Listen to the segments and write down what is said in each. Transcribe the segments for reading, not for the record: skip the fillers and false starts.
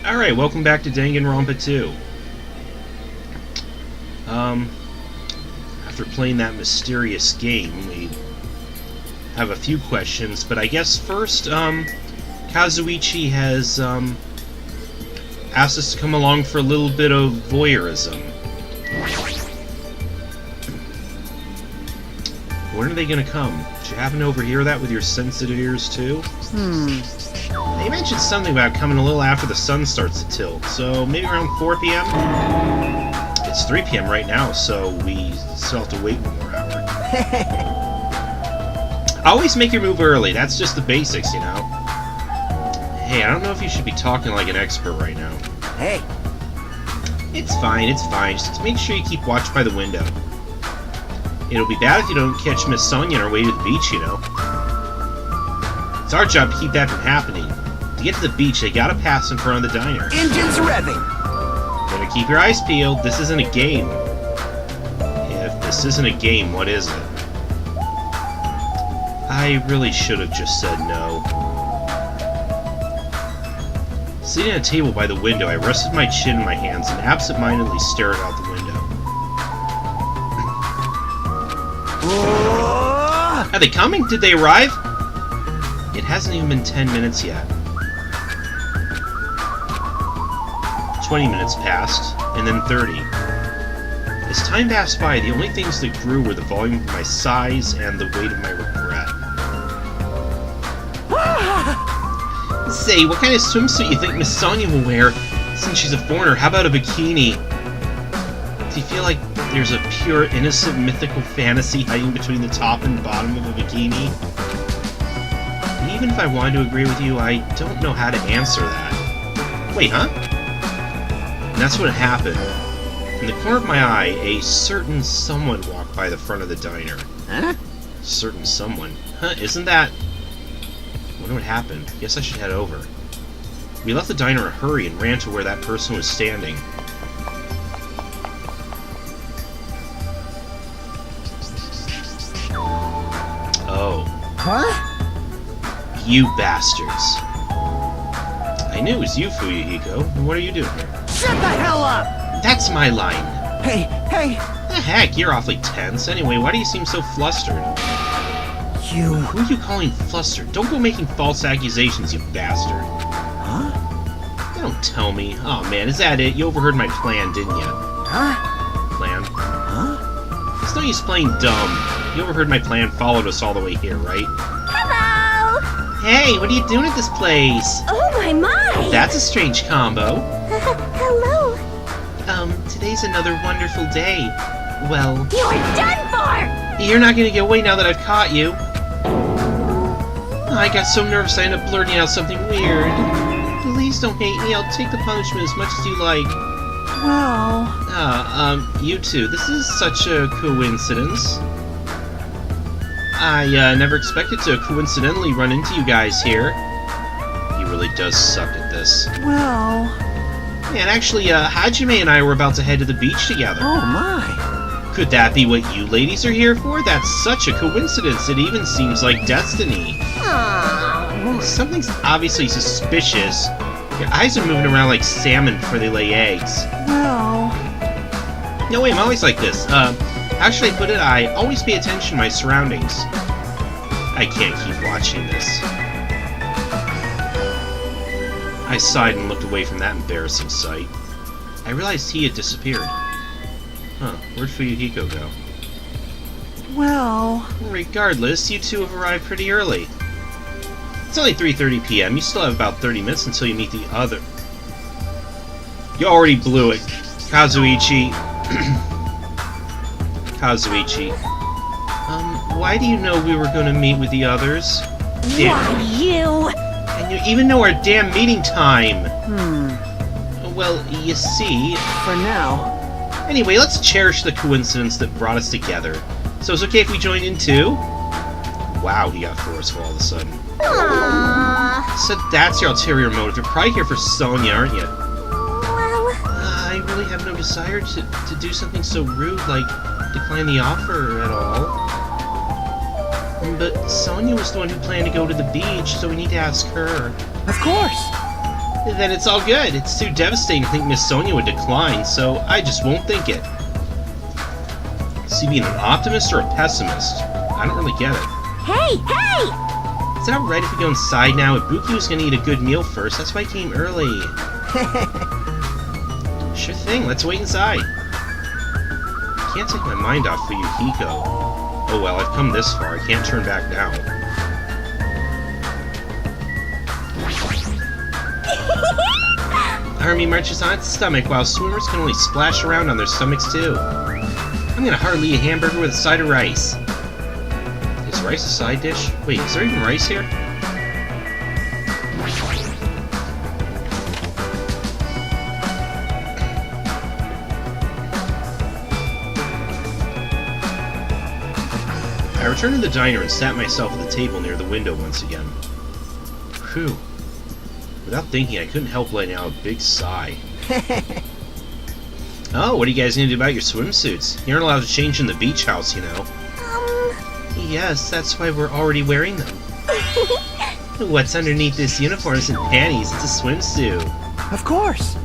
Alright, welcome back to Danganronpa 2. After playing that mysterious game, we have a few questions, but I guess first, Kazuichi has, asked us to come along for a little bit of voyeurism. When are they gonna come? Did you happen to overhear that with your sensitive ears, too? They mentioned something about coming a little after the sun starts to tilt, so maybe around 4 p.m.? It's 3 p.m. right now, so we still have to wait one more hour. Always make your move early, that's just the basics, you know? Hey, I don't know if you should be talking like an expert right now. Hey! It's fine, just make sure you keep watch by the window. It'll be bad if you don't catch Miss Sonia on her way to the beach, you know? It's our job to keep that from happening. To get to the beach, they gotta pass in front of the diner. Engines revving! Better keep your eyes peeled. This isn't a game. If this isn't a game, what is it? I really should have just said no. Sitting at a table by the window, I rested my chin in my hands and absent-mindedly stared out the window. Are they coming? Did they arrive? It hasn't even been 10 minutes yet. 20 minutes passed, and then 30. As time passed by, the only things that grew were the volume of my sighs and the weight of my regret. Say, what kind of swimsuit you think Miss Sonia will wear? Since she's a foreigner, how about a bikini? Do you feel like there's a pure, innocent, mythical fantasy hiding between the top and bottom of a bikini? And even if I wanted to agree with you, I don't know how to answer that. Wait, huh? And that's what happened. In the corner of my eye, a certain someone walked by the front of the diner. Huh? Certain someone? Huh, isn't that... I wonder what happened. Guess I should head over. We left the diner in a hurry and ran to where that person was standing. Oh. Huh? You bastards. I knew it was you, Fuyuhiko. What are you doing here? Shut the hell up! That's my line. Hey! The heck, you're awfully tense. Anyway, why do you seem so flustered? You... Who are you calling flustered? Don't go making false accusations, you bastard. Huh? Don't tell me. Oh man, is that it? You overheard my plan, didn't you? Huh? Plan? Huh? It's no use playing dumb. You overheard my plan, followed us all the way here, right? Hello! Hey, what are you doing at this place? Oh my! That's a strange combo. Hello! Today's another wonderful day. Well... You're done for! You're not gonna get away now that I've caught you. I got so nervous I ended up blurting out something weird. Please don't hate me, I'll take the punishment as much as you like. Well... You two, this is such a coincidence. I, never expected to coincidentally run into you guys here. He really does suck at this. Well... And actually, Hajime and I were about to head to the beach together. Oh my... Could that be what you ladies are here for? That's such a coincidence, it even seems like destiny. Aww. Something's obviously suspicious. Your eyes are moving around like salmon before they lay eggs. Well... No way, I'm always like this. How should I put it? I always pay attention to my surroundings. I can't keep watching this. I sighed and looked away from that embarrassing sight. I realized he had disappeared. Huh, where'd Fuyuhiko go? Well... Regardless, you two have arrived pretty early. It's only 3:30 p.m. You still have about 30 minutes until you meet the other... You already blew it. Kazuichi. Kazuichi. Why do you know we were going to meet with the others? Why, you... And you even know our damn meeting time! Well, you see... For now... Anyway, let's cherish the coincidence that brought us together. So it's okay if we join in too? Wow, he got forceful all of a sudden. Aww. So that's your ulterior motive. You're probably here for Sonia, aren't you? Well... I really have no desire to do something so rude like decline the offer at all. But Sonia was the one who planned to go to the beach, so we need to ask her. Of course! Then it's all good. It's too devastating to think Miss Sonia would decline, so I just won't think it. Is he being an optimist or a pessimist? I don't really get it. Hey, hey! Is that right if we go inside now? Ibuki was gonna eat a good meal first, that's why I came early. Sure thing, let's wait inside. Can't take my mind off Fuyuhiko. Oh well, I've come this far, I can't turn back now. Army marches on its stomach while swimmers can only splash around on their stomachs too. I'm gonna hardly eat a hamburger with a side of rice. Is rice a side dish? Wait, is there even rice here? I returned to the diner and sat myself at the table near the window once again. Whew. Without thinking, I couldn't help letting out a big sigh. Oh, what are you guys gonna do about your swimsuits? You aren't allowed to change in the beach house, you know. Yes, that's why we're already wearing them. What's underneath this uniform isn't panties, it's a swimsuit. Of course.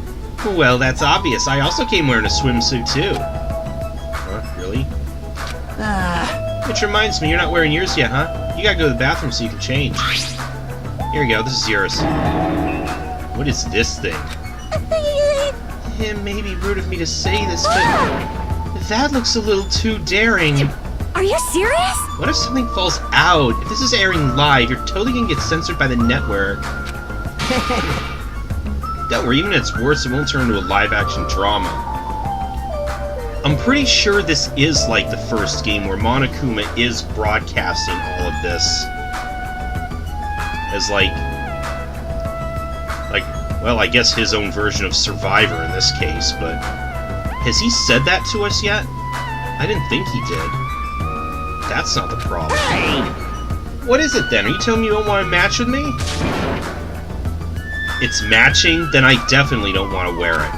Well, that's obvious. I also came wearing a swimsuit, too. Huh? Really? Which reminds me, you're not wearing yours yet, huh? You gotta go to the bathroom so you can change. Here you go, this is yours. What is this thing? It may be rude of me to say this, but that looks a little too daring. Are you serious? What if something falls out? If this is airing live, you're totally gonna get censored by the network. Don't worry, even if it's worse, it won't turn into a live-action drama. I'm pretty sure this is like the first game where Monokuma is broadcasting all of this as well, I guess his own version of Survivor in this case, but has he said that to us yet? I didn't think he did. That's not the problem. Hey! What is it then? Are you telling me you don't want to match with me? It's matching? Then I definitely don't want to wear it.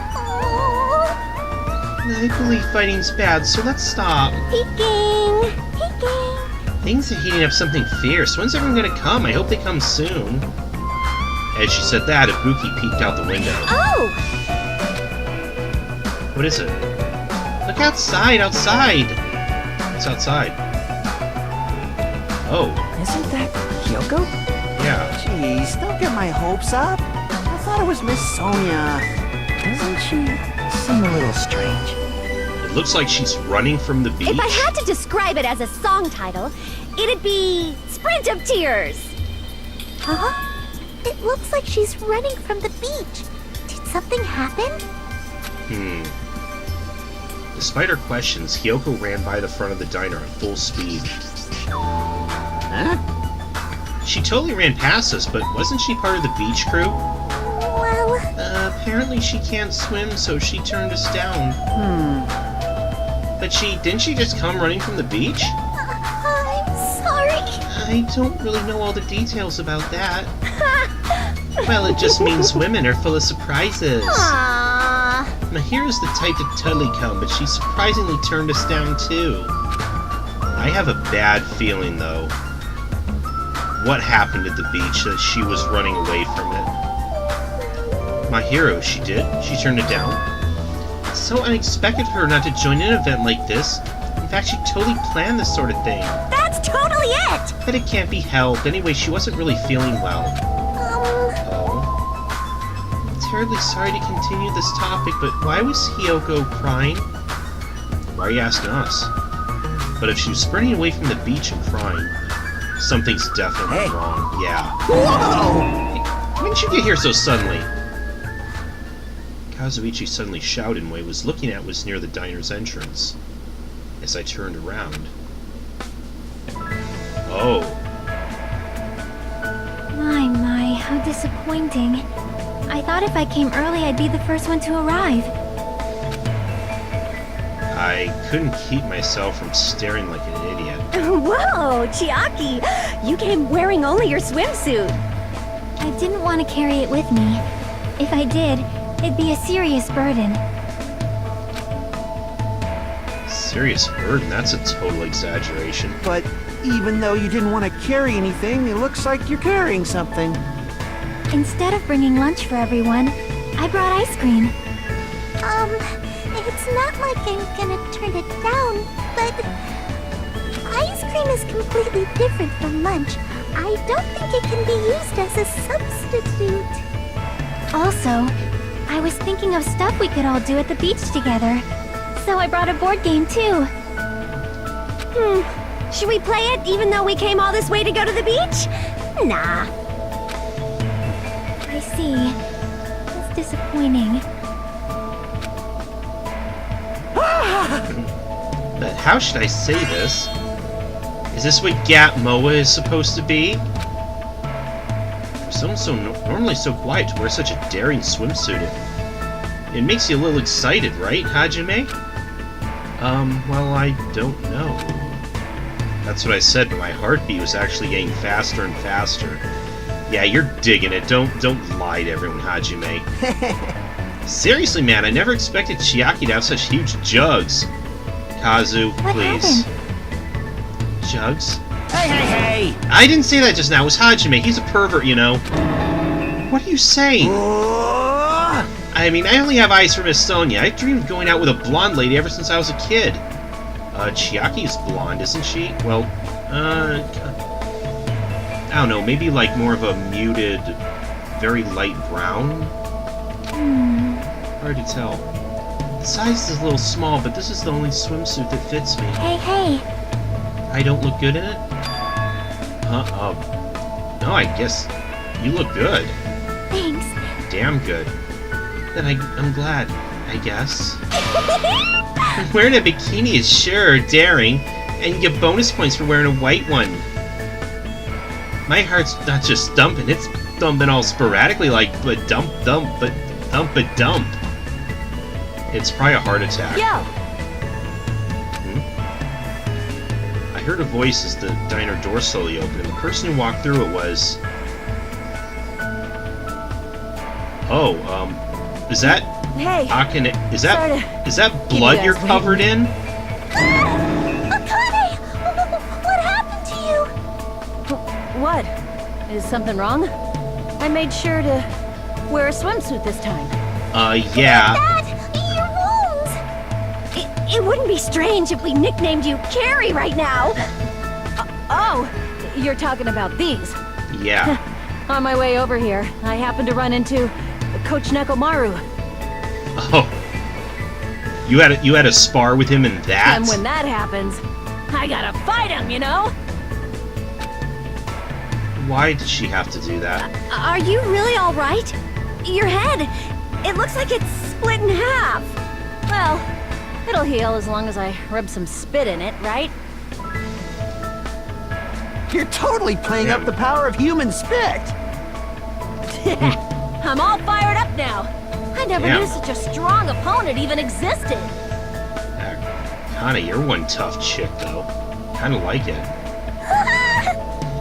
I believe fighting's bad, so let's stop. Peeking! Peeking! Things are heating up something fierce. When's everyone gonna come? I hope they come soon. As she said that, Ibuki peeked out the window. Oh! What is it? Look outside! Outside! What's outside? Oh. Isn't that Kyoko? Yeah. Jeez, don't get my hopes up. I thought it was Miss Sonia. Doesn't she seem a little strange? It looks like she's running from the beach. If I had to describe it as a song title, it'd be Sprint of Tears. Huh? It looks like she's running from the beach. Did something happen? Despite her questions, Hyoko ran by the front of the diner at full speed. Huh? She totally ran past us, but wasn't she part of the beach crew? Well... Apparently she can't swim, so she turned us down. But didn't she just come running from the beach? I'm sorry. I don't really know all the details about that. Well, it just means women are full of surprises. Aww. Mahira's the type to totally come, but she surprisingly turned us down too. I have a bad feeling, though. What happened at the beach that she was running away from it? Mahiro, she did? She turned it down? It's so unexpected for her not to join an event like this. In fact, she totally planned this sort of thing. That's totally it! But it can't be helped. Anyway, she wasn't really feeling well. Oh. I'm terribly sorry to continue this topic, but why was Hyoko crying? Why are you asking us? But if she was sprinting away from the beach and crying, something's definitely wrong. Yeah. Whoa! When did you get here so suddenly? Kazuichi suddenly shouted and what he was looking at was near the diner's entrance. As I turned around. Oh. My, how disappointing. I thought if I came early, I'd be the first one to arrive. I couldn't keep myself from staring like an idiot. Whoa, Chiaki! You came wearing only your swimsuit. I didn't want to carry it with me. If I did, it'd be a serious burden. Serious burden? That's a total exaggeration. But even though you didn't want to carry anything, it looks like you're carrying something. Instead of bringing lunch for everyone, I brought ice cream. It's not like I'm gonna turn it down, but ice cream is completely different from lunch. I don't think it can be used as a substitute. Also, I was thinking of stuff we could all do at the beach together. So I brought a board game too. Should we play it even though we came all this way to go to the beach? Nah. I see. That's disappointing. But how should I say this? Is this what Gat Moa is supposed to be? For someone so normally so quiet to wear such a daring swimsuit, it makes you a little excited, right, Hajime? Well, I don't know. That's what I said, but my heartbeat was actually getting faster and faster. Yeah, you're digging it. Don't lie to everyone, Hajime. Seriously, man, I never expected Chiaki to have such huge jugs. Kazu, please. Jugs? Hey! I didn't say that just now. It was Hajime. He's a pervert, you know. What are you saying? I mean, I only have eyes for Miss Sonia. I dreamed of going out with a blonde lady ever since I was a kid. Chiaki's blonde, isn't she? Well, I don't know, maybe like more of a muted, very light brown? Hard to tell. The size is a little small, but this is the only swimsuit that fits me. Hey. I don't look good in it? No, I guess you look good. Thanks. Damn good. Then I'm glad, I guess. Wearing a bikini is sure daring, and you get bonus points for wearing a white one. My heart's not just thumping, it's thumping all sporadically like dump. It's probably a heart attack. Yo! I heard a voice as the diner door slowly opened, and the person who walked through it was... Oh, is that... Hey! Akane... Is that blood you're covered in? Akane! What happened to you? What? Is something wrong? I made sure to wear a swimsuit this time. Yeah. Dad! Your wounds! It wouldn't be strange if we nicknamed you Carrie right now. Oh, you're talking about these. Yeah. On my way over here, I happened to run into Coach Nekomaru. Oh. You had a spar with him in that? And when that happens, I gotta fight him, you know? Why did she have to do that? Are you really all right? Your head, it looks like it's split in half. Well, it'll heal as long as I rub some spit in it, right? You're totally playing up the power of human spit! I'm all fired up now. I never Yeah. knew such a strong opponent even existed. Kinda, you're one tough chick, though. Kinda like it.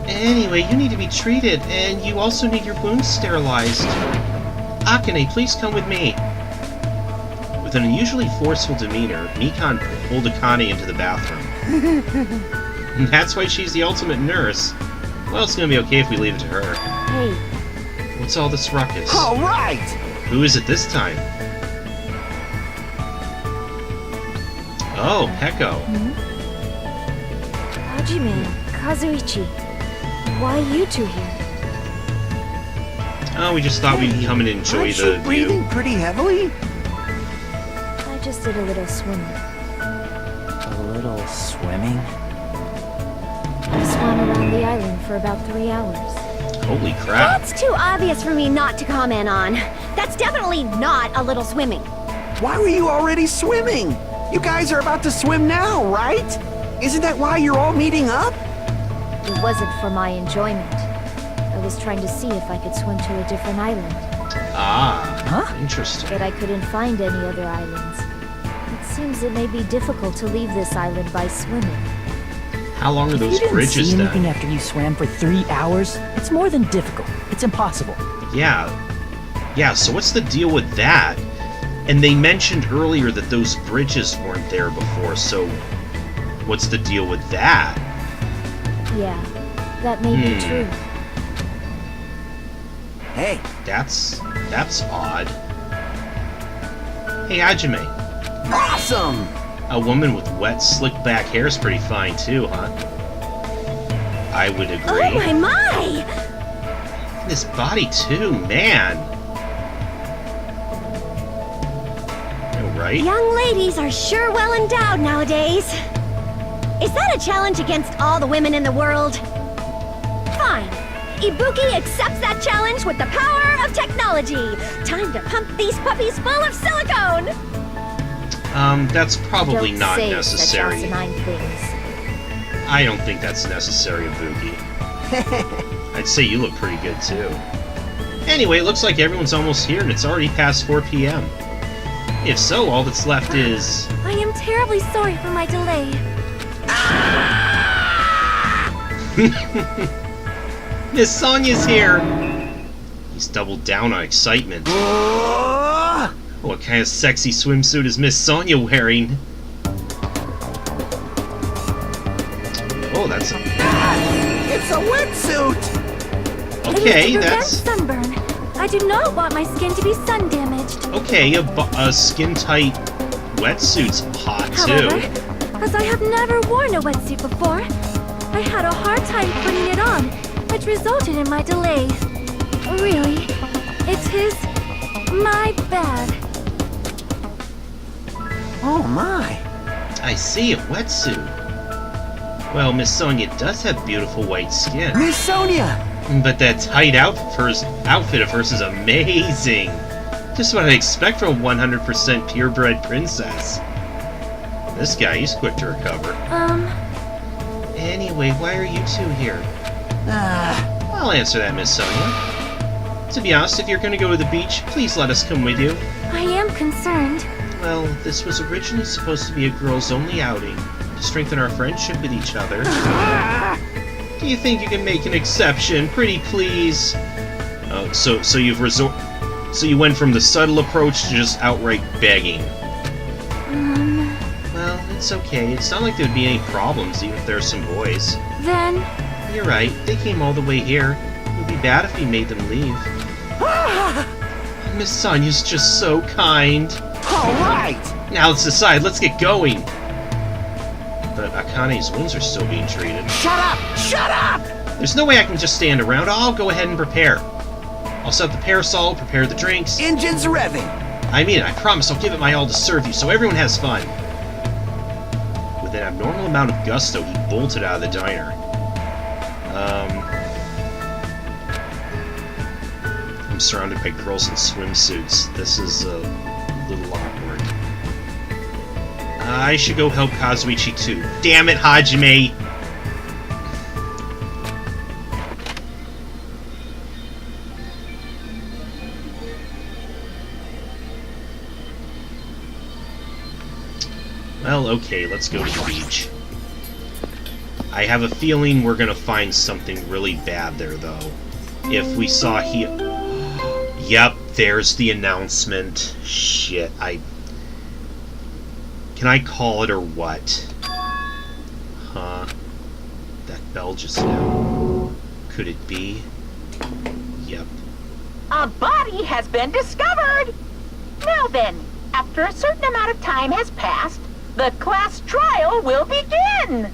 Anyway, you need to be treated, and you also need your wounds sterilized. Akane, please come with me. With an unusually forceful demeanor, Mikan pulled Akane into the bathroom. And that's why she's the ultimate nurse. Well, it's gonna be okay if we leave it to her. Hey, What's all this ruckus? All right! Who is it this time? Oh, Peko. Hajime, Kazuichi, why you two here? Oh, we just thought we'd come and enjoy Aren't the you view. breathing pretty heavily? I just did a little swimming. A little swimming? I swam around the island for about 3 hours. Holy crap. That's too obvious for me not to comment on. That's definitely not a little swimming. Why were you already swimming? You guys are about to swim now, right? Isn't that why you're all meeting up? It wasn't for my enjoyment. I was trying to see if I could swim to a different island, Ah, interesting. but I couldn't find any other islands. It seems it may be difficult to leave this island by swimming. How long are You those didn't bridges see anything then? after you swam for 3 hours? It's more than difficult. It's impossible. Yeah. Yeah, so what's the deal with that? And they mentioned earlier that those bridges weren't there before, so what's the deal with that? Yeah, that may be true. Hey. That's odd. Hey, Hajime. Awesome! A woman with wet, slick-back hair is pretty fine, too, huh? I would agree. Oh my! This body, too, man. Right? Young ladies are sure well endowed nowadays. Is that a challenge against all the women in the world? Fine. Ibuki accepts that challenge with the power of technology. Time to pump these puppies full of silicone. That's probably Don't not say necessary. Such asinine things. I don't think that's necessary, Ibuki. I'd say you look pretty good, too. Anyway, it looks like everyone's almost here, and it's already past 4 p.m. If so, all that's left is... I am terribly sorry for my delay. Miss Sonia's here! He's doubled down on excitement. What kind of sexy swimsuit is Miss Sonia wearing? Oh, that's... It's a wetsuit! Okay, it is to prevent that's... sunburn. I do not want my skin to be sun damaged. Okay, a skin-tight wetsuit's hot, However, too. as I have never worn a wetsuit before, I had a hard time putting it on, which resulted in my delay. Really, it is my bad. Oh my. I see, a wetsuit. Well, Miss Sonia does have beautiful white skin. Miss Sonia! But that tight outfit of hers is amazing. Just what I'd expect from a 100% purebred princess. This guy, he's quick to recover. Anyway, why are you two here? I'll answer that, Miss Sonia. To be honest, if you're going to go to the beach, please let us come with you. I am concerned. Well, this was originally supposed to be a girls-only outing, to strengthen our friendship with each other. Do you think you can make an exception? Pretty please. Oh, so you went from the subtle approach to just outright begging. Well, it's okay. It's not like there'd be any problems, even if there's some boys. Then, You're right. They came all the way here. It would be bad if we made them leave. Miss Sonia's just so kind. Alright! Now let's decide. Let's get going. But Akane's wounds are still being treated. Shut up! Shut up! There's no way I can just stand around. I'll go ahead and prepare. I'll set the parasol, prepare the drinks. Engines revving! I mean it. I promise I'll give it my all to serve you, so everyone has fun. With an abnormal amount of gusto, he bolted out of the diner. I'm surrounded by girls in swimsuits. This is a little awkward. I should go help Kazuichi too. Damn it, Hajime! Well, okay, let's go to the beach. I have a feeling we're gonna find something really bad there, though. If we saw Yep, there's the announcement. Shit, Can I call it or what? Huh? That bell just now. Could it be? Yep. A body has been discovered! Now then, after a certain amount of time has passed, the class trial will begin!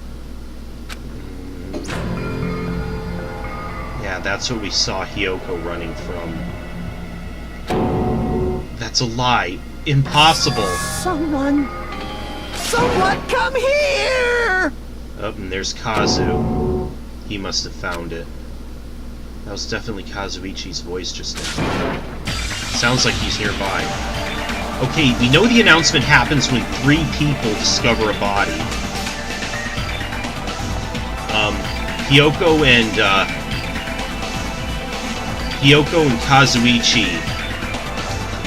Yeah, that's what we saw Hiyoko running from. That's a lie. Impossible! Someone come here! Oh, and there's Kazu. He must have found it. That was definitely Kazuichi's voice just now. Sounds like he's nearby. Okay, we know the announcement happens when 3 people discover a body. Hiyoko and Kazuichi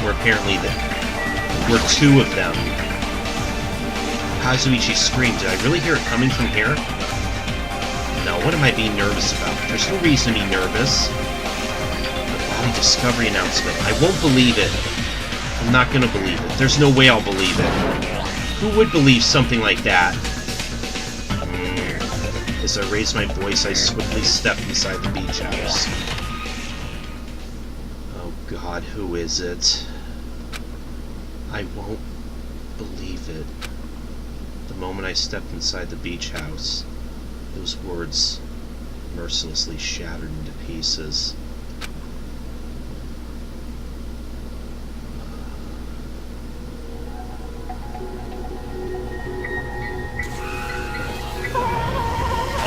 were apparently were 2 of them. Kazuichi screamed. Did I really hear it coming from here? No, what am I being nervous about? There's no reason to be nervous. The body discovery announcement. I won't believe it. I'm not gonna believe it. There's no way I'll believe it. Who would believe something like that? As I raised my voice, I swiftly stepped inside the beach house. God, who is it? I won't believe it. The moment I stepped inside the beach house, those words mercilessly shattered into pieces.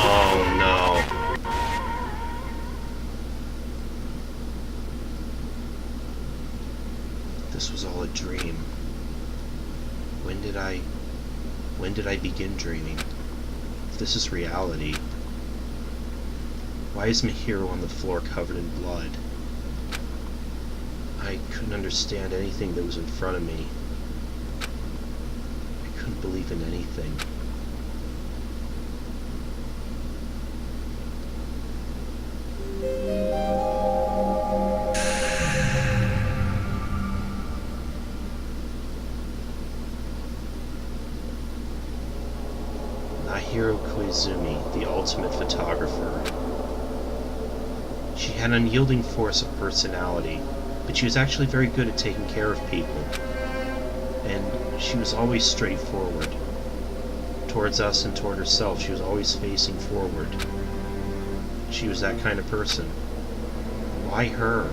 Oh no. This was all a dream. When did I begin dreaming? If this is reality, why is my hero on the floor covered in blood? I couldn't understand anything that was in front of me. I couldn't believe in anything. Koizumi, the ultimate photographer. She had an unyielding force of personality, but she was actually very good at taking care of people. And she was always straightforward. Towards us and toward herself, she was always facing forward. She was that kind of person. Why her?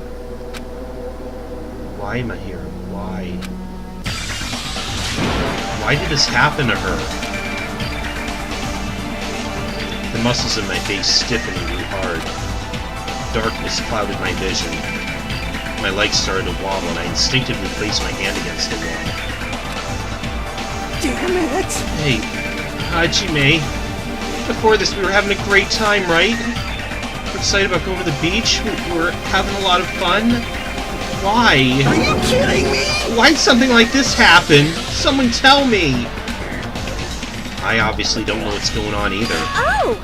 Why my hero? Why? Why did this happen to her? The muscles in my face stiffened and grew hard. Darkness clouded my vision. My legs started to wobble, and I instinctively placed my hand against the wall. Damn it! Hey, Hajime. Before this, we were having a great time, right? We're excited about going to the beach. We were having a lot of fun. Why? Are you kidding me? Why'd something like this happen? Someone tell me! I obviously don't know what's going on either. Oh!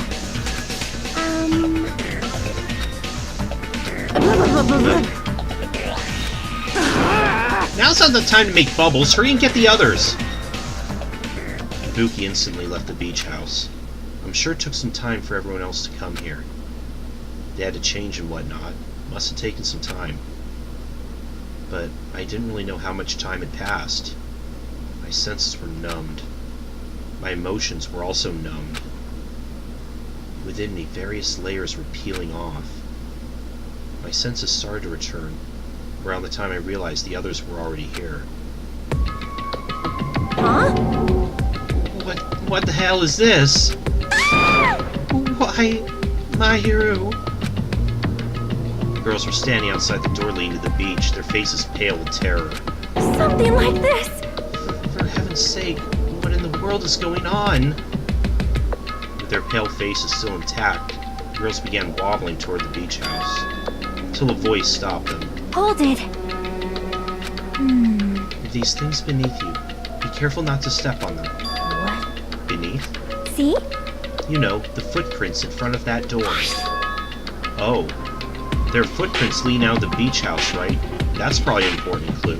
Now's not the time to make bubbles. Hurry and get the others. Ibuki instantly left the beach house. I'm sure it took some time for everyone else to come here. They had to change and whatnot. Must have taken some time. But I didn't really know how much time had passed. My senses were numbed. My emotions were also numbed. Within me, various layers were peeling off. My senses started to return, around the time I realized the others were already here. Huh? What the hell is this? Why, my hero? The girls were standing outside the door leading to the beach, their faces pale with terror. Something like this? For heaven's sake, what in the world is going on? With their pale faces still intact, the girls began wobbling toward the beach house, until a voice stopped them. Hold it. With these things beneath you, be careful not to step on them. What? Beneath? See? You know, the footprints in front of that door. Oh, there are footprints leading out of the beach house, right? That's probably an important clue.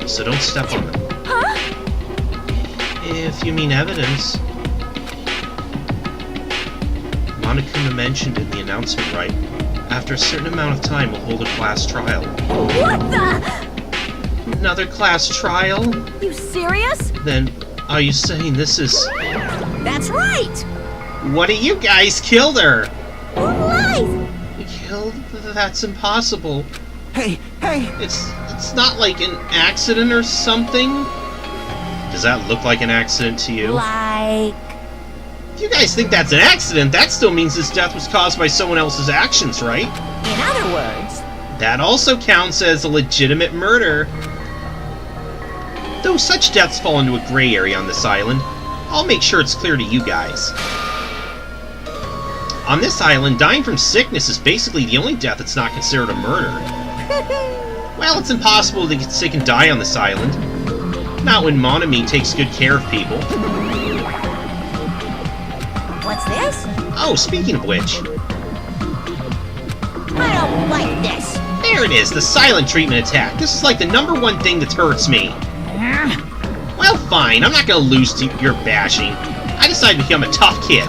So don't step on them. Huh? If you mean evidence. Monokuma mentioned in the announcement, right? After a certain amount of time, we'll hold a class trial. What the? Another class trial? You serious? Then, are you saying this is... That's right! What do you guys killed her? Who lies? Killed? That's impossible. Hey! It's not like an accident or something? Does that look like an accident to you? Like... If you guys think that's an accident, that still means this death was caused by someone else's actions, right? In other words... That also counts as a legitimate murder. Though such deaths fall into a gray area on this island, I'll make sure it's clear to you guys. On this island, dying from sickness is basically the only death that's not considered a murder. Well, it's impossible to get sick and die on this island. Not when Monami takes good care of people. What's this? Oh, speaking of which, I don't like this. there it is, the silent treatment attack. This is like the #1 thing that hurts me. Well, fine, I'm not gonna lose to your bashing. I decided to become a tough kid.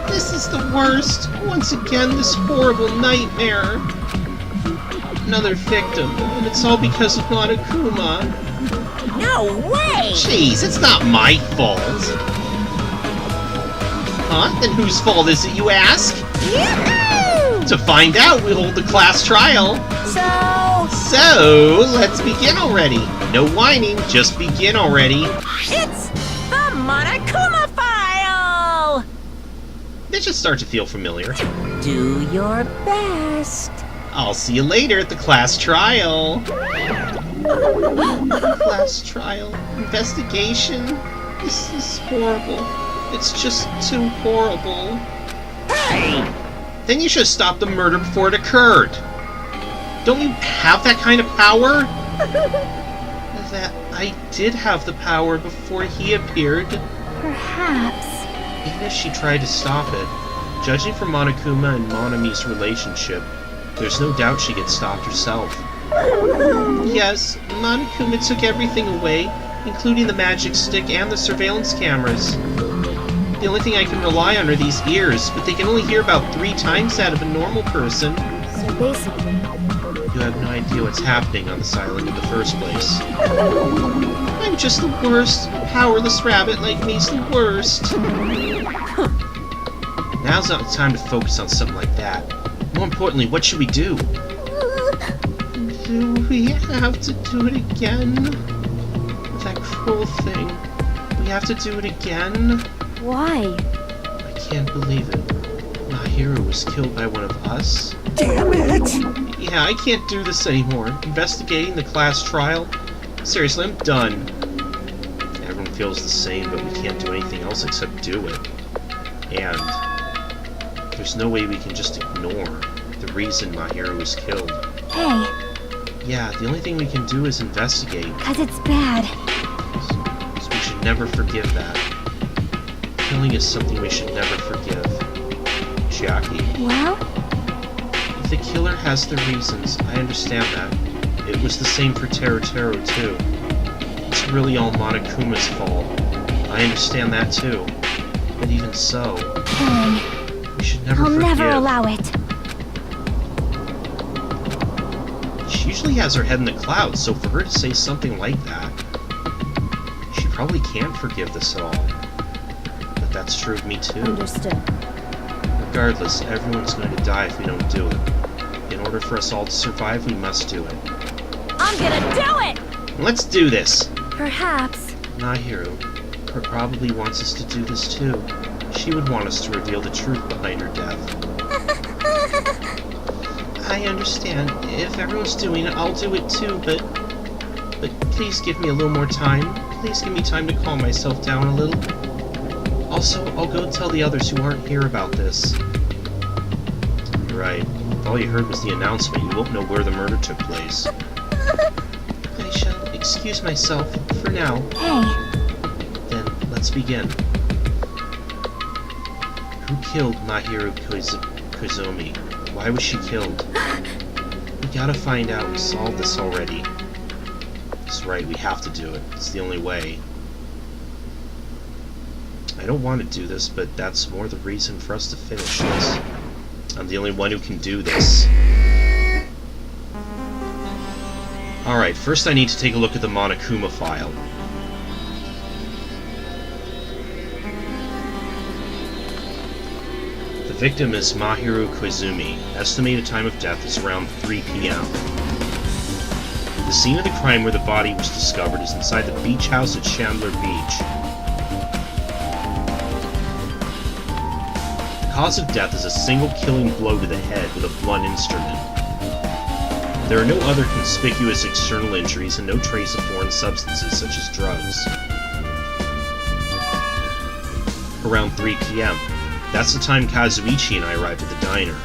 This is the worst. Once again, this horrible nightmare. another victim, and it's all because of Monokuma. No way! Jeez, it's not my fault. Huh? Then whose fault is it, you ask? Yoo-hoo! To find out, we hold the class trial. So, let's begin already. No whining, just begin already. It's the Monokuma file! They just start to feel familiar. Do your best. I'll see you later at the class trial. Class trial. Investigation. This is horrible. It's just too horrible. Hey! Then you should have stopped the murder before it occurred. Don't you have that kind of power? That I did have the power before he appeared. Perhaps. Even if she tried to stop it, judging from Monokuma and Monami's relationship, there's no doubt she gets stopped herself. Yes, Monokuma took everything away, including the magic stick and the surveillance cameras. The only thing I can rely on are these ears, but they can only hear about 3 times that of a normal person. So basically, You have no idea what's happening on this island in the first place. I'm just the worst. A powerless rabbit like me's the worst. Now's not the time to focus on something like that. More importantly, what should we do? Do we have to do it again? That cruel thing. We have to do it again? why? I can't believe it. My hero was killed by one of us? Damn it! Yeah, I can't do this anymore. Investigating the class trial? Seriously, I'm done. Everyone feels the same, but we can't do anything else except do it. And there's no way we can just ignore the reason my hero was killed. Hey, Yeah, the only thing we can do is investigate. 'cause it's bad. So we should never forgive that. Killing is something we should never forgive. Chiaki. Well, If the killer has the reasons, I understand that. It was the same for Teru too. It's really all Monokuma's fault. I understand that too. But even so, fine. we should never I'll forgive. never allow it. She usually has her head in the clouds, so for her to say something like that, she probably can't forgive this at all. But that's true of me too. Understood. Regardless, everyone's going to die if we don't do it. In order for us all to survive, we must do it. I'm gonna do it! Let's do this! Perhaps. Nahiro probably wants us to do this too. She would want us to reveal the truth behind her death. I understand. If everyone's doing it, I'll do it too, but please give me a little more time. Please give me time to calm myself down a little. Also, I'll go tell the others who aren't here about this. You're right. If all you heard was the announcement, you won't know where the murder took place. I shall excuse myself for now. Hey, Then, let's begin. Who killed Mahiro Koizumi? Why was she killed? We gotta find out. We solved this already. That's right, we have to do it. It's the only way. I don't want to do this, but that's more the reason for us to finish this. I'm the only one who can do this. Alright, first I need to take a look at the Monokuma file. The victim is Mahiro Koizumi. Estimated time of death is around 3 p.m. The scene of the crime where the body was discovered is inside the beach house at Chandler Beach. The cause of death is a single killing blow to the head with a blunt instrument. There are no other conspicuous external injuries and no trace of foreign substances such as drugs. Around 3 p.m. That's the time Kazuichi and I arrived at the diner.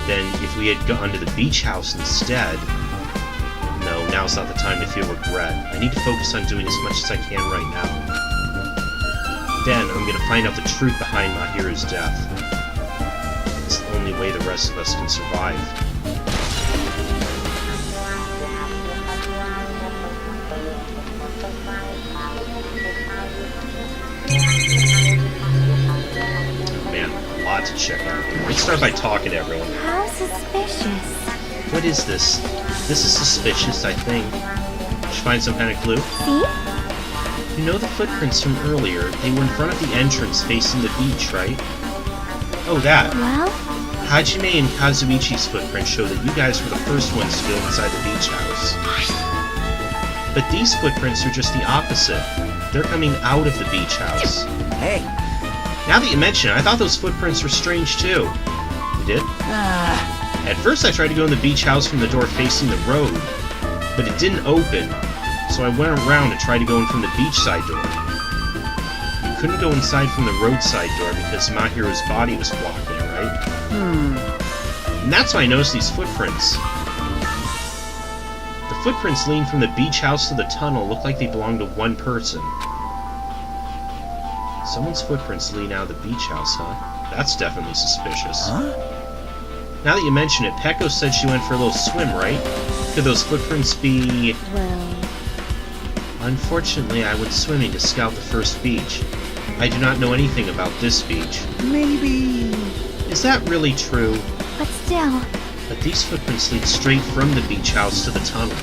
Then, if we had gone to the beach house instead... No, now's not the time to feel regret. I need to focus on doing as much as I can right now. Then, I'm gonna find out the truth behind Mahiro's death. It's the only way the rest of us can survive. Man, a lot to check out here. Let's start by talking to everyone. how suspicious. What is this? This is suspicious, I think. Should find some kind of clue. See? You know the footprints from earlier? They were in front of the entrance facing the beach, right? Oh, that. Well, Hajime and Kazuichi's footprints show that you guys were the first ones to go inside the beach house. But these footprints are just the opposite. They're coming out of the beach house. Hey, Now that you mention it, I thought those footprints were strange too. You did? At first I tried to go in the beach house from the door facing the road, but it didn't open, so I went around and tried to go in from the beachside door. You couldn't go inside from the roadside door because Mahiro's body was blocking it, right? And that's why I noticed these footprints. The footprints leading from the beach house to the tunnel look like they belong to one person. Someone's footprints leading out of the beach house, huh? That's definitely suspicious. Now that you mention it, Peko said she went for a little swim, right? Could those footprints be... well, Unfortunately, I went swimming to scout the first beach. I do not know anything about this beach. maybe... Is that really true? but still, But these footprints lead straight from the beach house to the tunnel.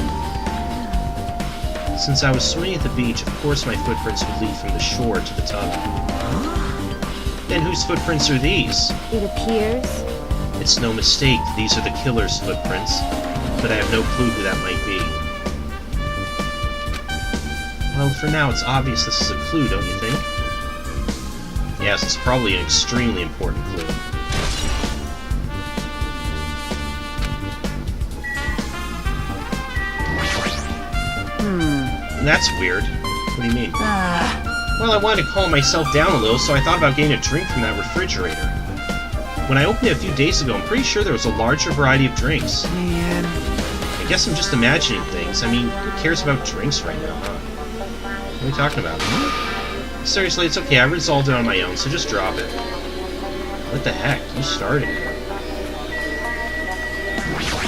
Since I was swimming at the beach, of course my footprints would lead from the shore to the tunnel. Then whose footprints are these? it appears. It's no mistake, these are the killer's footprints, but I have no clue who that might be. Well, for now, it's obvious this is a clue, don't you think? Yes, it's probably an extremely important clue. That's weird. What do you mean? Well, I wanted to calm myself down a little, so I thought about getting a drink from that refrigerator. When I opened it a few days ago, I'm pretty sure there was a larger variety of drinks. Man, I guess I'm just imagining things. I mean, who cares about drinks right now, huh? What are we talking about? Seriously, it's okay. I resolved it on my own, so just drop it. What the heck? You started it.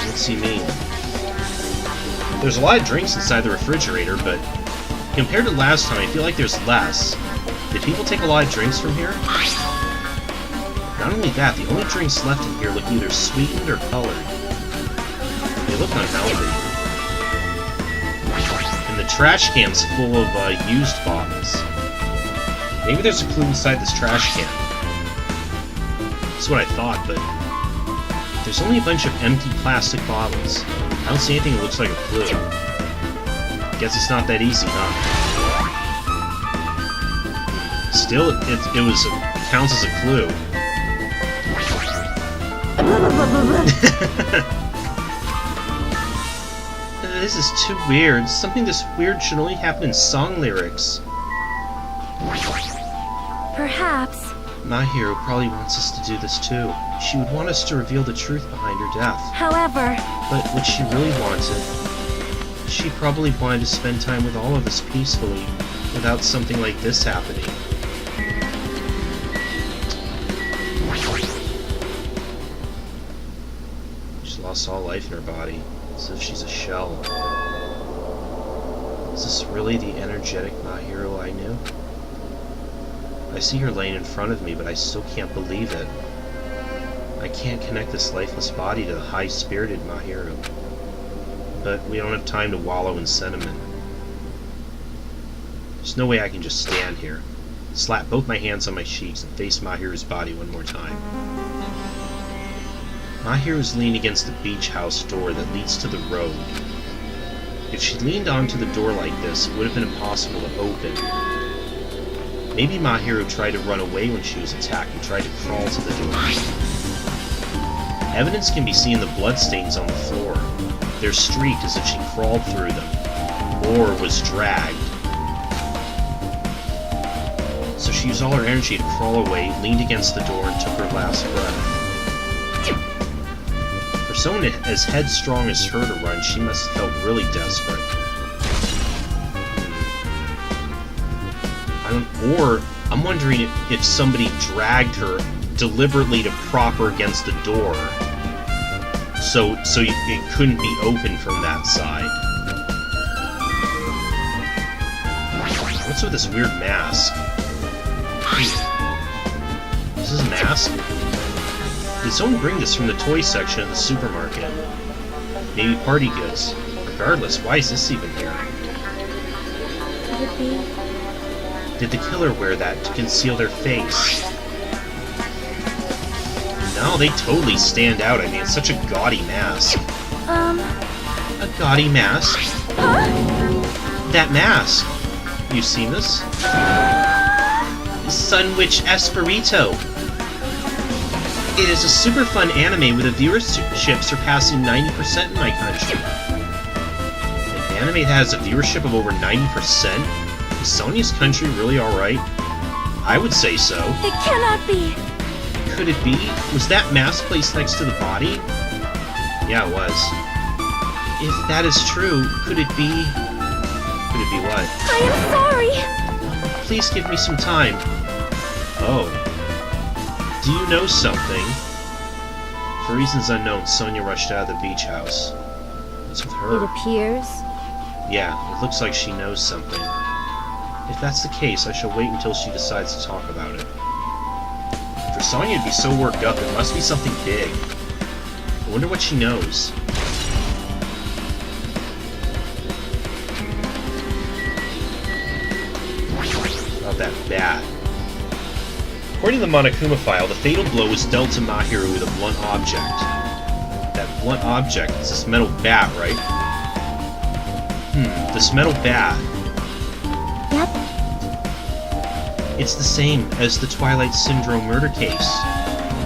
What's he mean? There's a lot of drinks inside the refrigerator, but compared to last time, I feel like there's less. Did people take a lot of drinks from here? Not only that, the only drinks left in here look either sweetened or colored. They look unhealthy. And the trash can's full of used bottles. Maybe there's a clue inside this trash can. That's what I thought, but there's only a bunch of empty plastic bottles. I don't see anything that looks like a clue. Guess it's not that easy, huh? Still, it counts as a clue. This is too weird. Something this weird should only happen in song lyrics. Perhaps. My hero probably wants us to do this too. She would want us to reveal the truth behind her death. However, But what she really wanted, she probably wanted to spend time with all of us peacefully, without something like this happening. She's lost all life in her body, as if she's a shell. Is this really the energetic Mahiro I knew? I see her laying in front of me, but I still can't believe it. I can't connect this lifeless body to the high-spirited Mahiro. But we don't have time to wallow in sentiment. There's no way I can just stand here, slap both my hands on my cheeks, and face Mahiro's body one more time. Mahiro's leaned against the beach house door that leads to the road. If she leaned onto the door like this, it would have been impossible to open. Maybe Mahiro tried to run away when she was attacked and tried to crawl to the door. Evidence can be seen in the bloodstains on the floor. They're streaked as if she crawled through them, or was dragged. So she used all her energy to crawl away, leaned against the door, and took her last breath. For someone as headstrong as her to run, she must have felt really desperate. I'm wondering if somebody dragged her deliberately to prop her against the door, so it couldn't be opened from that side. What's with this weird mask? Is this a mask? Did someone bring this from the toy section at the supermarket? Maybe party goods. Regardless, why is this even here? Could it be? Did the killer wear that to conceal their face? No, they totally stand out. I mean, it's such a gaudy mask. A gaudy mask? Huh? That mask! You seen this? Sun Witch Esperito! It is a super fun anime with a viewership surpassing 90% in my country. An anime that has a viewership of over 90%? Is Sonia's country really alright? I would say so. It cannot be. Could it be? Was that mask placed next to the body? Yeah, it was. If that is true, could it be... Could it be what? I am sorry. Please give me some time. Oh. Do you know something? For reasons unknown, Sonia rushed out of the beach house. What's with her? It appears. Yeah, it looks like she knows something. If that's the case, I shall wait until she decides to talk about it. For Sonia to be so worked up, it must be something big. I wonder what she knows. About that bat. According to the Monokuma file, the fatal blow was dealt to Mahiru with a blunt object. That blunt object is this metal bat, right? This metal bat. Yep. It's the same as the Twilight Syndrome murder case.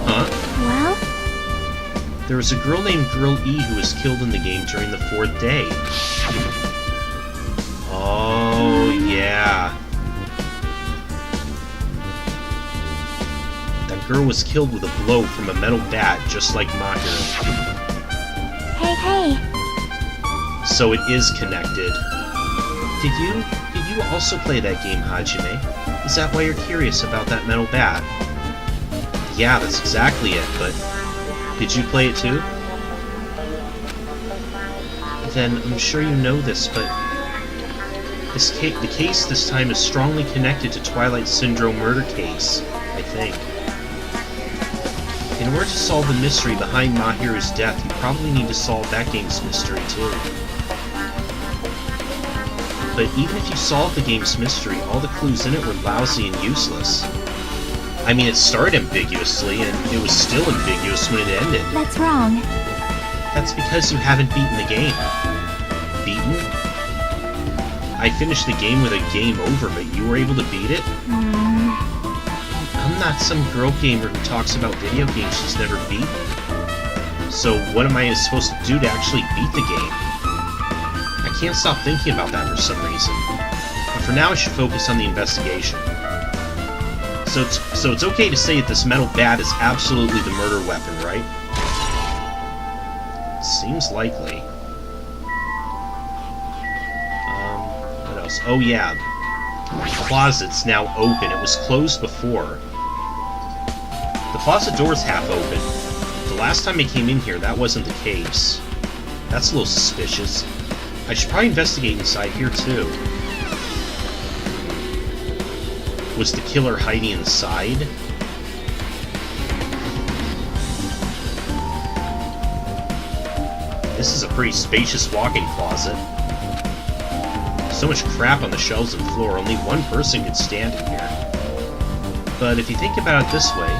Huh? Well? There was a girl named Girl E who was killed in the game during the 4th day. Oh, yeah. That girl was killed with a blow from a metal bat, just like Mahiru. Hey. So it is connected. Did you also play that game, Hajime? Is that why you're curious about that metal bat? Yeah, that's exactly it, but... Did you play it too? Then I'm sure you know this, but... The case this time is strongly connected to Twilight Syndrome murder case, I think. In order to solve the mystery behind Mahiru's death, you probably need to solve that game's mystery too. But even if you solved the game's mystery, all the clues in it were lousy and useless. I mean, it started ambiguously, and it was still ambiguous when it ended. That's wrong. That's because you haven't beaten the game. Beaten? I finished the game with a game over, but you were able to beat it? I'm not some girl gamer who talks about video games she's never beaten. So what am I supposed to do to actually beat the game? I can't stop thinking about that for some reason. But for now I should focus on the investigation. So it's okay to say that this metal bat is absolutely the murder weapon, right? Seems likely. What else? Oh yeah. The closet's now open. It was closed before. The closet door's half open. The last time I came in here, that wasn't the case. That's a little suspicious. I should probably investigate inside here, too. Was the killer hiding inside? This is a pretty spacious walk-in closet. So much crap on the shelves and floor, only one person could stand in here. But if you think about it this way,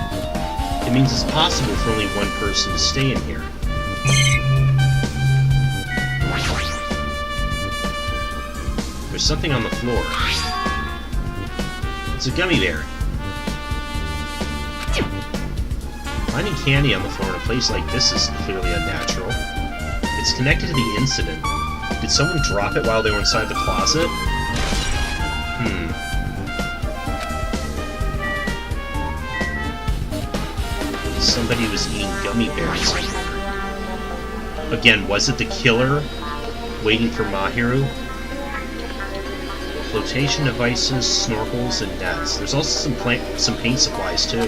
it means it's possible for only one person to stay in here. There's something on the floor. It's a gummy bear. Finding candy on the floor in a place like this is clearly unnatural. It's connected to the incident. Did someone drop it while they were inside the closet? Somebody was eating gummy bears. Again, was it the killer waiting for Mahiru? Flotation devices, snorkels, and nets. There's also some paint supplies, too.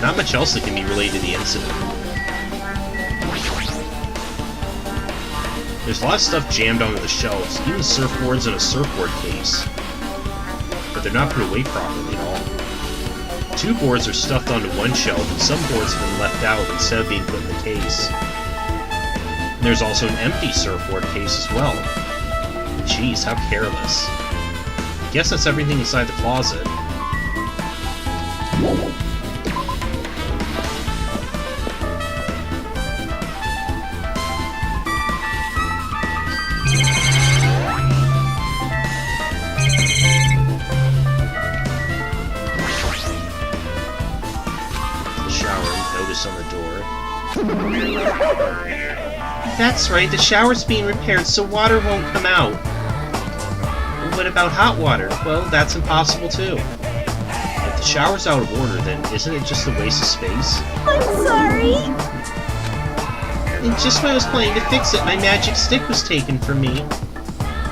Not much else that can be related to the incident. There's a lot of stuff jammed onto the shelves, even surfboards and a surfboard case. But they're not put away properly at all. 2 boards are stuffed onto one shelf, and some boards have been left out instead of being put in the case. And there's also an empty surfboard case as well. Jeez, how careless. Guess that's everything inside the closet. The shower, notice on the door. That's right, the shower's being repaired so water won't come out. What about hot water? Well, that's impossible too. If the shower's out of order, then isn't it just a waste of space? I'm sorry. And just when I was planning to fix it, my magic stick was taken from me.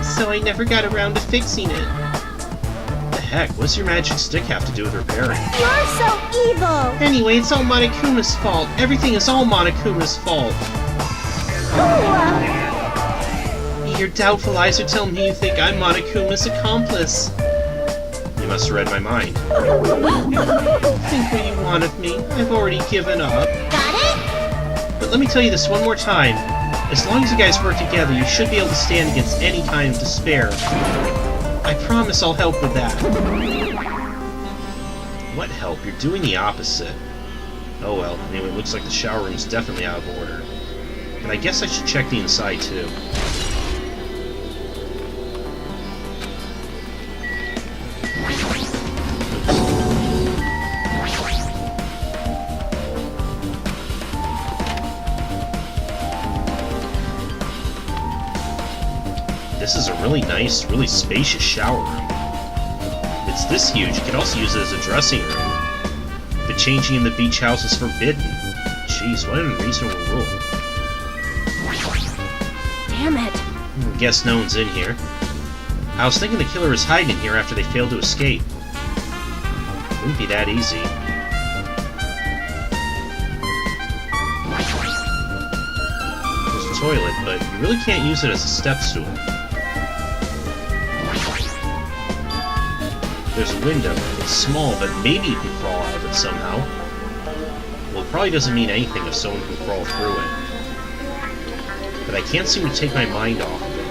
So I never got around to fixing it. The heck, what's your magic stick have to do with repairing? You're so evil. Anyway, it's all Monokuma's fault. Everything is all Monokuma's fault. Your doubtful eyes are telling me you think I'm Monokuma's accomplice. You must have read my mind. Think what you want of me. I've already given up. Got it? But let me tell you this one more time. As long as you guys work together, you should be able to stand against any kind of despair. I promise I'll help with that. What help? You're doing the opposite. Oh well, anyway, it looks like the shower room's definitely out of order. But I guess I should check the inside too. This is a really nice, really spacious shower room. It's this huge, you could also use it as a dressing room. But changing in the beach house is forbidden. Jeez, what an unreasonable rule. Damn it. Guess no one's in here. I was thinking the killer was hiding in here after they failed to escape. Wouldn't be that easy. There's a toilet, but you really can't use it as a step stool. There's a window. It's small, but maybe you can crawl out of it somehow. Well, it probably doesn't mean anything if someone can crawl through it. But I can't seem to take my mind off of it.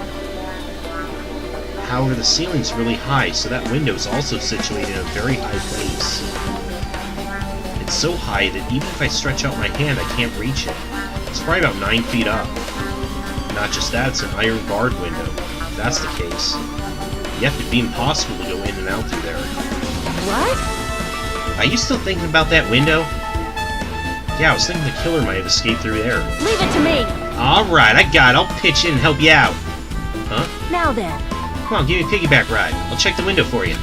However, the ceiling's really high, so that window is also situated in a very high place. It's so high that even if I stretch out my hand, I can't reach it. It's probably about 9 feet up. Not just that, it's an iron barred window. If that's the case, yet it'd be impossible to go in and out through there. What? Are you still thinking about that window? Yeah, I was thinking the killer might have escaped through there. Leave it to me. Alright, I got it. I'll pitch in and help you out. Huh? Now then. Come on, give me a piggyback ride. I'll check the window for you.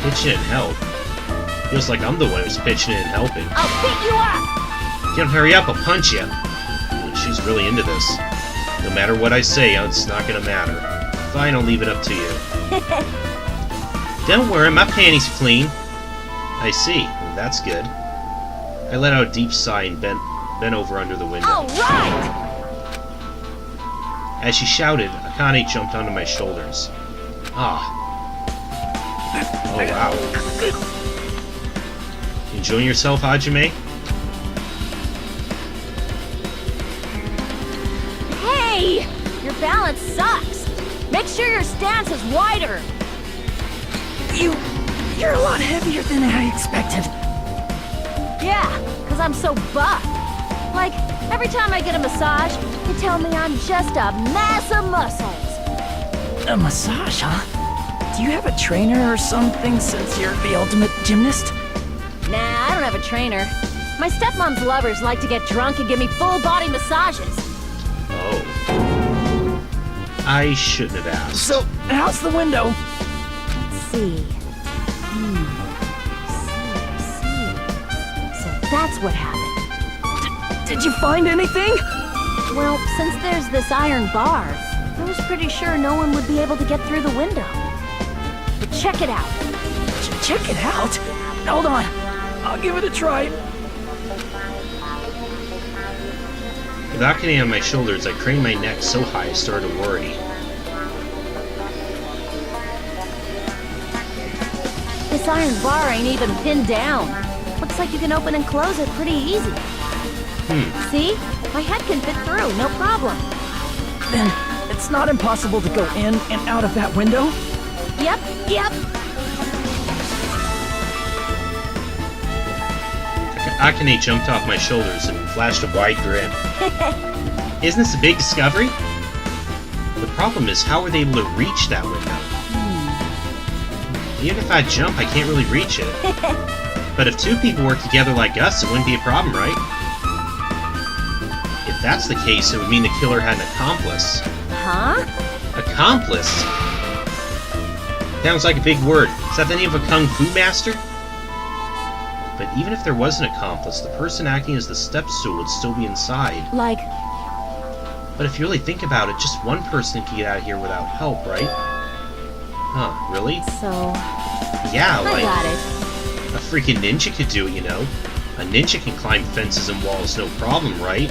Pitch in and help. Feels like I'm the one who's pitching in and helping. I'll beat you up. If you don't hurry up, I'll punch you. She's really into this. No matter what I say, it's not gonna matter. Fine, I'll leave it up to you. Don't worry, my panties are clean. I see. Well, that's good. I let out a deep sigh and bent over under the window. All right. As she shouted, Akane jumped onto my shoulders. Ah. Oh, wow. Enjoying yourself, Hajime? Hey! Your balance sucks. Make sure your stance is wider. You're a lot heavier than I expected. Yeah, because I'm so buff. Like, every time I get a massage, they tell me I'm just a mass of muscles. A massage, huh? Do you have a trainer or something since you're the ultimate gymnast? Nah, I don't have a trainer. My stepmom's lovers like to get drunk and give me full-body massages. Oh. I shouldn't have asked. So, how's the window? Let's see. See. So that's what happened. Did you find anything? Well, since there's this iron bar, I was pretty sure no one would be able to get through the window. But check it out. Check it out? Hold on. I'll give it a try. With Akane on my shoulders, I craned my neck so high I started to worry. This iron bar ain't even pinned down. Looks like you can open and close it pretty easy. See? My head can fit through, no problem. Then it's not impossible to go in and out of that window? Yep, yep. Akane jumped off my shoulders and flashed a wide grin. Isn't this a big discovery? The problem is, how were they able to reach that window? Even if I jump, I can't really reach it. But if two people work together like us, it wouldn't be a problem, right? If that's the case, it would mean the killer had an accomplice. Huh? Accomplice? Sounds like a big word. Is that the name of a kung fu master? But even if there was an accomplice, the person acting as the step stool would still be inside. Like, But if you really think about it, just one person can get out of here without help, right? Huh, really? so... Yeah, I like, got it. a freaking ninja could do it, you know? A ninja can climb fences and walls, no problem, right?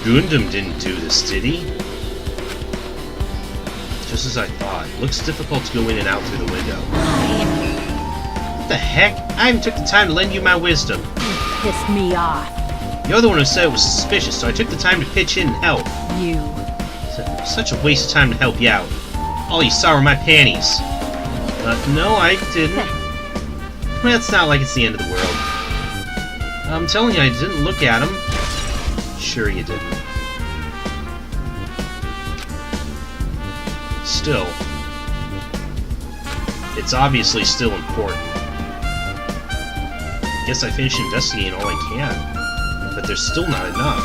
Gundam didn't do this, did he? Just as I thought. Looks difficult to go in and out through the window. What the heck? I even took the time to lend you my wisdom. Pissed me off. You're the one who said it was suspicious, so I took the time to pitch in and help. You. Such a waste of time to help you out. All you saw were my panties. No, I didn't. Well, it's not like it's the end of the world. I'm telling you, I didn't look at them. Sure you didn't. Still, it's obviously still important. Guess I finished investigating all I can, but there's still not enough.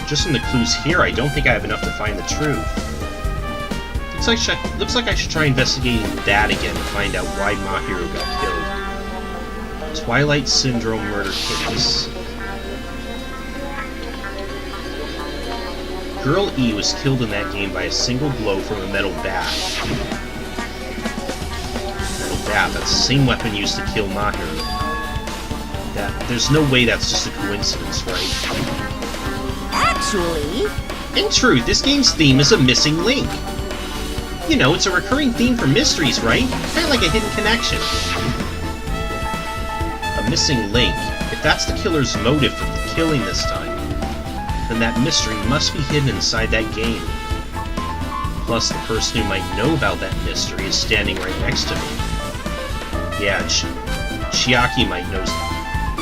Just from the clues here, I don't think I have enough to find the truth. Looks like I should try investigating that again to find out why Mahiro got killed. Twilight Syndrome murder case. Girl E was killed in that game by a single blow from a metal bat. Metal bat, that's the same weapon used to kill Mahiro. There's no way that's just a coincidence, right? Actually... In truth, this game's theme is a missing link. You know, it's a recurring theme for mysteries, right? Kind of like a hidden connection. A missing link. If that's the killer's motive for killing this time, then that mystery must be hidden inside that game. Plus, the person who might know about that mystery is standing right next to me. Yeah, Chiaki might know.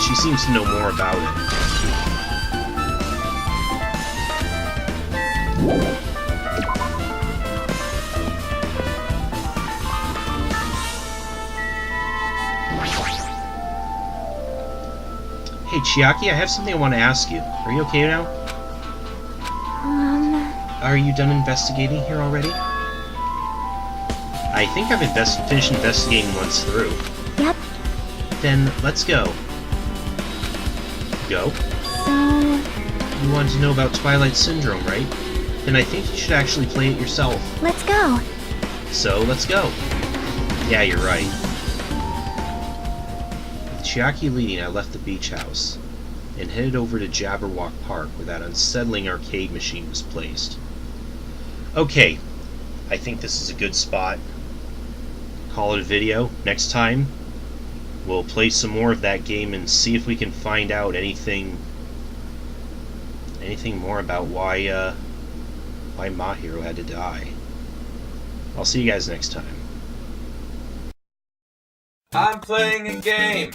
She seems to know more about it. Hey, Chiaki, I have something I want to ask you. Are you okay now? Are you done investigating here already? I think I've finished investigating once through. Yep. Then, let's go. Go? So... You wanted to know about Twilight Syndrome, right? Then I think you should actually play it yourself. let's go. So, let's go. Yeah, you're right. With Chiaki leading, I left the beach house and headed over to Jabberwock Park where that unsettling arcade machine was placed. Okay, I think this is a good spot. Call it a video. Next time, we'll play some more of that game and see if we can find out anything more about why Mahiro had to die. I'll see you guys next time. I'm playing a game.